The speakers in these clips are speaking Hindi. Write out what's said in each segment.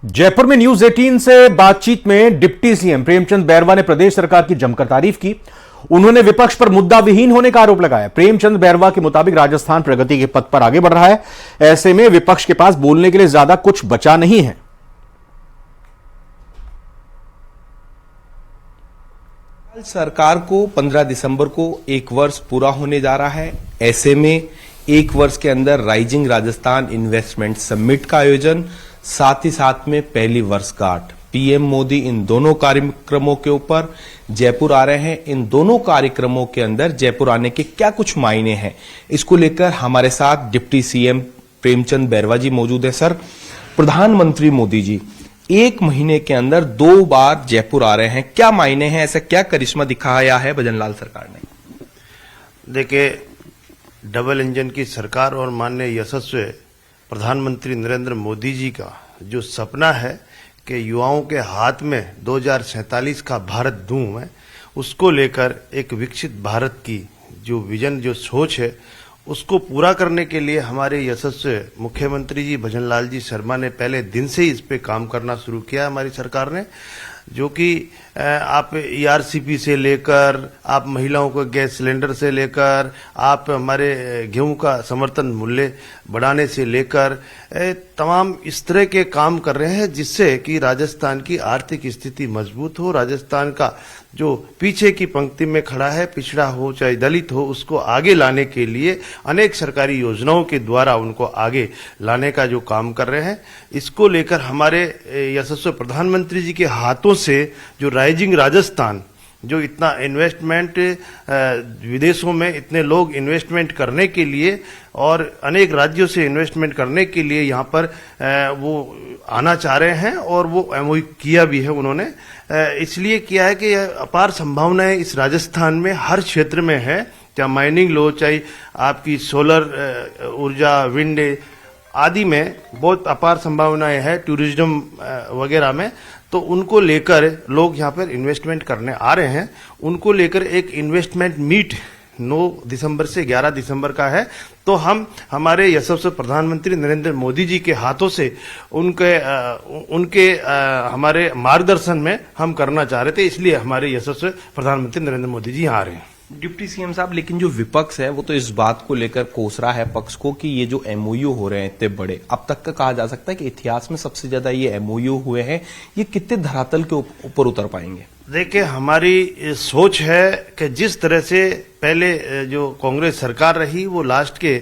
जयपुर में न्यूज 18 से बातचीत में डिप्टी सीएम प्रेमचंद बैरवा ने प्रदेश सरकार की जमकर तारीफ की। उन्होंने विपक्ष पर मुद्दा विहीन होने का आरोप लगाया। प्रेमचंद बैरवा के मुताबिक राजस्थान प्रगति के पथ पर आगे बढ़ रहा है। ऐसे में विपक्ष के पास बोलने के लिए ज्यादा कुछ बचा नहीं है। सरकार को 15 दिसंबर को 1 वर्ष पूरा होने जा रहा है। ऐसे में 1 वर्ष के अंदर राइजिंग राजस्थान इन्वेस्टमेंट समिट का आयोजन, साथ ही साथ में पहली वर्षगांठ, पीएम मोदी इन दोनों कार्यक्रमों के ऊपर जयपुर आ रहे हैं। इन दोनों कार्यक्रमों के अंदर जयपुर आने के क्या कुछ मायने हैं, इसको लेकर हमारे साथ डिप्टी सीएम प्रेमचंद बैरवा जी मौजूद है। सर, प्रधानमंत्री मोदी जी 1 महीने के अंदर 2 बार जयपुर आ रहे हैं, क्या मायने हैं? ऐसा क्या करिश्मा दिखाया है भजनलाल सरकार ने? देखिए, डबल इंजन की सरकार और माननीय यशस्वी प्रधानमंत्री नरेंद्र मोदी जी का जो सपना है कि युवाओं के हाथ में 2047 का भारत दूं मैं, उसको लेकर एक विकसित भारत की जो विजन, जो सोच है, उसको पूरा करने के लिए हमारे यशस्वी मुख्यमंत्री जी भजनलाल जी शर्मा ने पहले दिन से ही इस पे काम करना शुरू किया। हमारी सरकार ने, जो कि आप ईआरसीपी से लेकर, आप महिलाओं को गैस सिलेंडर से लेकर, आप हमारे गेहूं का समर्थन मूल्य बढ़ाने से लेकर तमाम इस तरह के काम कर रहे हैं जिससे कि राजस्थान की आर्थिक स्थिति मजबूत हो। राजस्थान का जो पीछे की पंक्ति में खड़ा है, पिछड़ा हो चाहे दलित हो, उसको आगे लाने के लिए अनेक सरकारी योजनाओं के द्वारा उनको आगे लाने का जो काम कर रहे हैं, इसको लेकर हमारे यशस्वी प्रधानमंत्री जी के हाथों से जो राइजिंग राजस्थान, जो इतना इन्वेस्टमेंट विदेशों में इतने लोग इन्वेस्टमेंट करने के लिए और अनेक राज्यों से इन्वेस्टमेंट करने के लिए यहाँ पर वो आना चाह रहे हैं और वो एमओयू किया भी है उन्होंने। इसलिए किया है कि अपार संभावनाएं इस राजस्थान में हर क्षेत्र में है, चाहे माइनिंग लो, चाहे आपकी सोलर ऊर्जा, विंड आदि में बहुत अपार संभावनाएं हैं, टूरिज्म वगैरह में। तो उनको लेकर लोग यहाँ पर इन्वेस्टमेंट करने आ रहे हैं। उनको लेकर एक इन्वेस्टमेंट मीट 9 दिसंबर से 11 दिसंबर का है। तो हम हमारे यशस्वी प्रधानमंत्री नरेंद्र मोदी जी के हाथों से उनके हमारे मार्गदर्शन में हम करना चाह रहे थे, इसलिए हमारे यशस्वी प्रधानमंत्री नरेंद्र मोदी जी यहाँ आ रहे हैं। डिप्टी सीएम साहब, लेकिन जो विपक्ष है वो तो इस बात को लेकर कोस रहा है पक्ष को कि ये जो एमओयू हो रहे हैं इतने बड़े, अब तक का कहा जा सकता है कि इतिहास में सबसे ज्यादा ये एमओयू हुए हैं, ये कितने धरातल के ऊपर उतर पाएंगे? देखिए, हमारी सोच है कि जिस तरह से पहले जो कांग्रेस सरकार रही, वो लास्ट के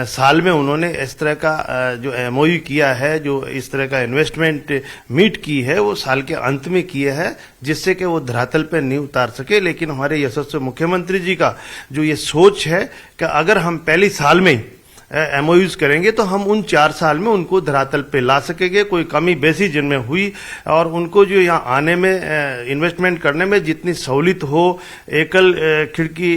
साल में उन्होंने इस तरह का जो एमओयू किया है, जो इस तरह का इन्वेस्टमेंट मीट की है, वो साल के अंत में किए है, जिससे कि वो धरातल पर नहीं उतार सके। लेकिन हमारे यशस्वी मुख्यमंत्री जी का जो ये सोच है कि अगर हम पहले साल में एमओयूज करेंगे तो हम उन 4 साल में उनको धरातल पे ला सकेंगे। कोई कमी बेसी जिनमें हुई और उनको जो यहाँ आने में, इन्वेस्टमेंट करने में जितनी सहूलियत हो, एकल खिड़की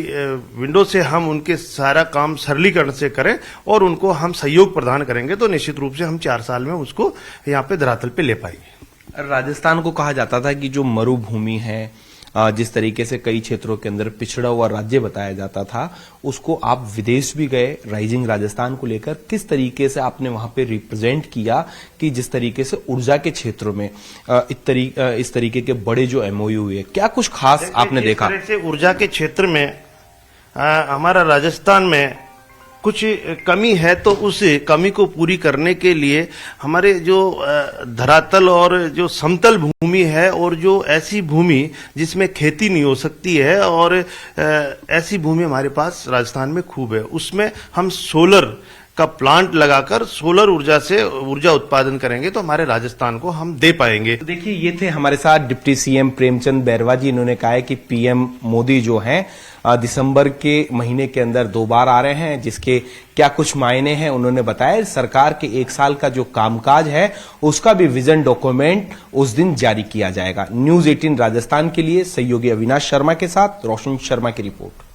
विंडो से हम उनके सारा काम सरलीकरण से करें और उनको हम सहयोग प्रदान करेंगे, तो निश्चित रूप से हम 4 साल में उसको यहाँ पे धरातल पे ले पाएंगे। राजस्थान को कहा जाता था कि जो मरुभूमि है, जिस तरीके से कई क्षेत्रों के अंदर पिछड़ा हुआ राज्य बताया जाता था, उसको आप विदेश भी गए राइजिंग राजस्थान को लेकर, किस तरीके से आपने वहां पे रिप्रेजेंट किया कि जिस तरीके से ऊर्जा के क्षेत्रों में इस तरीके के बड़े जो एमओयू हुए, क्या कुछ खास आपने देखा? इस तरह से ऊर्जा के क्षेत्र में हमारा राजस्थान में कुछ कमी है, तो उस कमी को पूरी करने के लिए हमारे जो धरातल और जो समतल भूमि है और जो ऐसी भूमि जिसमें खेती नहीं हो सकती है, और ऐसी भूमि हमारे पास राजस्थान में खूब है, उसमें हम सोलर का प्लांट लगाकर सोलर ऊर्जा से ऊर्जा उत्पादन करेंगे तो हमारे राजस्थान को हम दे पाएंगे। तो देखिए, ये थे हमारे साथ डिप्टी सीएम प्रेमचंद बैरवा जी। इन्होंने कहा है कि पीएम मोदी जो हैं दिसंबर के महीने के अंदर 2 बार आ रहे हैं, जिसके क्या कुछ मायने हैं उन्होंने बताया। सरकार के 1 साल का जो कामकाज है उसका भी विजन डॉक्यूमेंट उस दिन जारी किया जाएगा। न्यूज 18 राजस्थान के लिए सहयोगी अविनाश शर्मा के साथ रोशन शर्मा की रिपोर्ट।